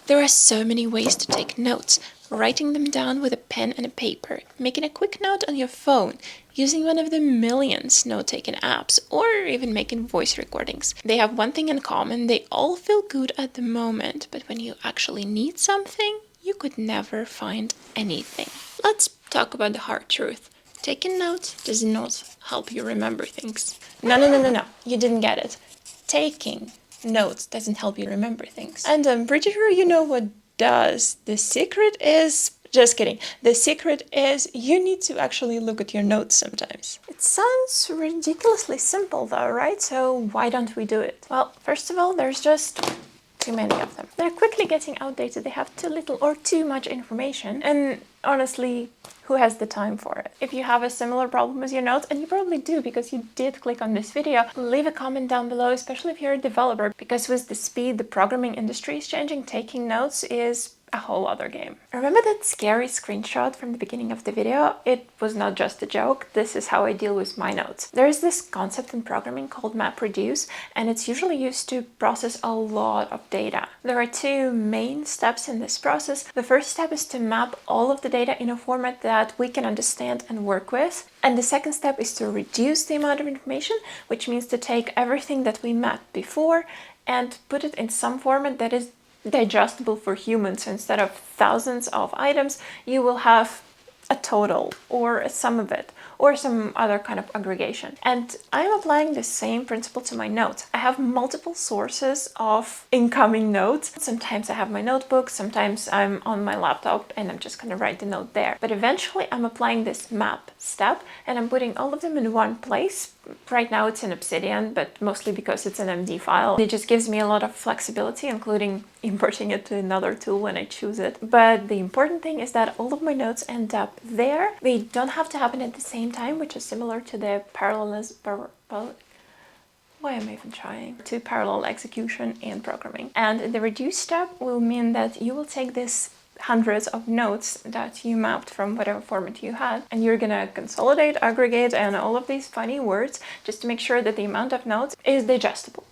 There are so many ways to take notes. Writing them down with a pen and a paper, making a quick note on your phone, using one of the millions note-taking apps, or even making voice recordings. They have one thing in common: they all feel good at the moment, but when you actually need something, you could never find anything. Let's talk about the hard truth. Taking notes does not help you remember things. No, you didn't get it. Taking notes doesn't help you remember things. And I'm pretty sure you know what does. The secret is... Just kidding. The secret is you need to actually look at your notes sometimes. It sounds ridiculously simple though, right? So why don't we do it? Well, first of all, there's just too many of them. They're quickly getting outdated. They have too little or too much information. And honestly, who has the time for it? If you have a similar problem with your notes, and you probably do because you did click on this video, leave a comment down below, especially if you're a developer, because with the speed the programming industry is changing, taking notes is a whole other game. Remember that scary screenshot from the beginning of the video? It was not just a joke. This is how I deal with my notes. There is this concept in programming called MapReduce, and it's usually used to process a lot of data. There are two main steps in this process. The first step is to map all of the data in a format that we can understand and work with. And the second step is to reduce the amount of information, which means to take everything that we mapped before and put it in some format that is digestible for humans. So instead of thousands of items, you will have a total or a sum of it or some other kind of aggregation. And I'm applying the same principle to my notes. I have multiple sources of incoming notes. Sometimes I have my notebook, sometimes I'm on my laptop and I'm just gonna write the note there. But eventually I'm applying this map step and I'm putting all of them in one place. Right now it's in Obsidian, but mostly because it's an MD file. It just gives me a lot of flexibility, including importing it to another tool when I choose it. But the important thing is that all of my notes end up there. They don't have to happen at the same time, which is similar to the why am I even trying? To parallel execution and programming. And the reduce step will mean that you will take this hundreds of notes that you mapped from whatever format you had, and you're gonna consolidate, aggregate, and all of these funny words just to make sure that the amount of notes is digestible.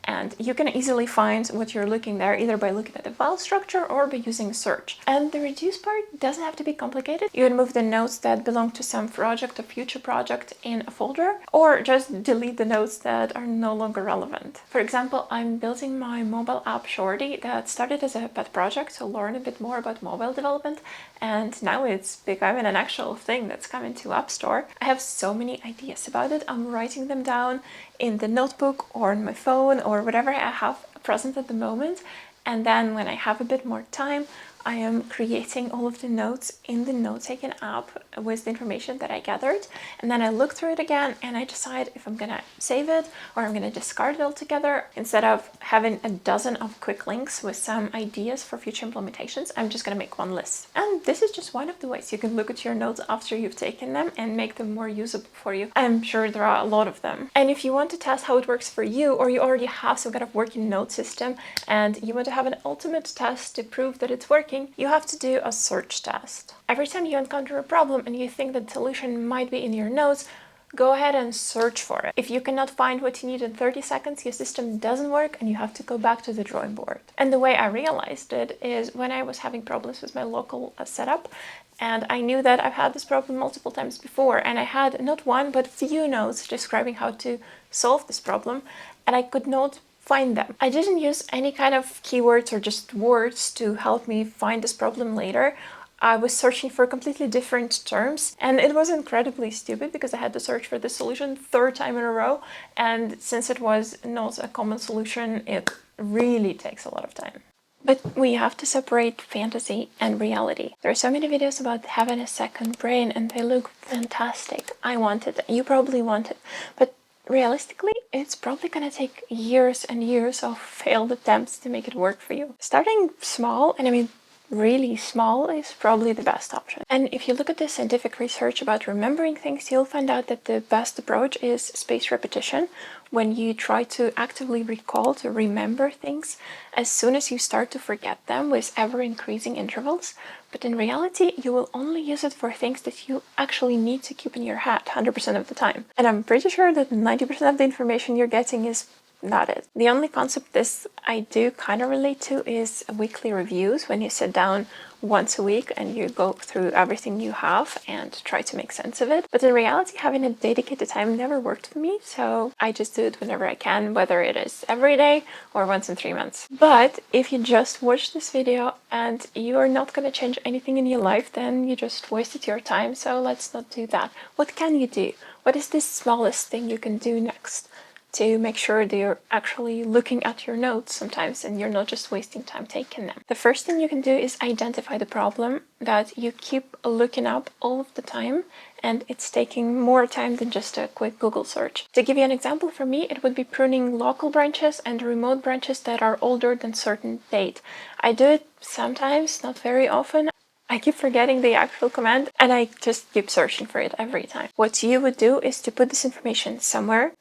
And you can easily find what you're looking there either by looking at the file structure or by using search. And the reduce part doesn't have to be complicated. You can move the notes that belong to some project or future project in a folder, or just delete the notes that are no longer relevant. For example, I'm building my mobile app Shorty that started as a pet project to learn a bit more about mobile development, and now it's becoming an actual thing that's coming to App Store. I have so many ideas about it. I'm writing them down in the notebook or on my phone or whatever I have present at the moment, and then when I have a bit more time, I am creating all of the notes in the note-taking app with the information that I gathered, and then I look through it again and I decide if I'm gonna save it or I'm gonna discard it altogether. Instead of having a dozen of quick links with some ideas for future implementations, I'm just gonna make one list. And this is just one of the ways you can look at your notes after you've taken them and make them more usable for you. I'm sure there are a lot of them. And if you want to test how it works for you, or you already have some kind of working note system and you want to have an ultimate test to prove that it's working, you have to do a search test. Every time you encounter a problem and you think that the solution might be in your notes, go ahead and search for it. If you cannot find what you need in 30 seconds, your system doesn't work and you have to go back to the drawing board. And the way I realized it is when I was having problems with my local setup, and I knew that I've had this problem multiple times before, and I had not one but few notes describing how to solve this problem, and I could not find them. I didn't use any kind of keywords or just words to help me find this problem later. I was searching for completely different terms, and it was incredibly stupid because I had to search for the solution third time in a row, and since it was not a common solution, it really takes a lot of time. But we have to separate fantasy and reality. There are so many videos about having a second brain and they look fantastic. I want it, you probably want it, but realistically, it's probably gonna take years and years of failed attempts to make it work for you. Starting small, and I mean really small, is probably the best option. And if you look at the scientific research about remembering things, you'll find out that the best approach is spaced repetition. When you try to actively recall, to remember things, as soon as you start to forget them with ever-increasing intervals. But in reality, you will only use it for things that you actually need to keep in your head 100% of the time. And I'm pretty sure that 90% of the information you're getting is not it. The only concept this I do kind of relate to is weekly reviews, when you sit down once a week and you go through everything you have and try to make sense of it. But in reality, having a dedicated time never worked for me, so I just do it whenever I can, whether it is every day or once in 3 months. But if you just watch this video and you're not going to change anything in your life, then you just wasted your time, so let's not do that. What can you do? What is the smallest thing you can do next to make sure that you're actually looking at your notes sometimes and you're not just wasting time taking them? The first thing you can do is identify the problem that you keep looking up all of the time, and it's taking more time than just a quick Google search. To give you an example, for me, it would be pruning local branches and remote branches that are older than certain date. I do it sometimes, not very often. I keep forgetting the actual command and I just keep searching for it every time. What you would do is to put this information somewhere,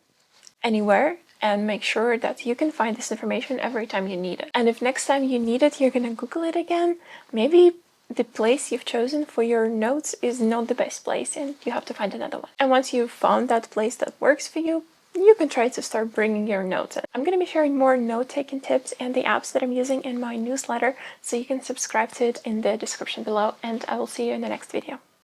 anywhere, and make sure that you can find this information every time you need it. And if next time you need it, you're gonna Google it again, maybe the place you've chosen for your notes is not the best place and you have to find another one. And once you've found that place that works for you, you can try to start bringing your notes in. I'm going to be sharing more note-taking tips and the apps that I'm using in my newsletter, so you can subscribe to it in the description below, and I will see you in the next video.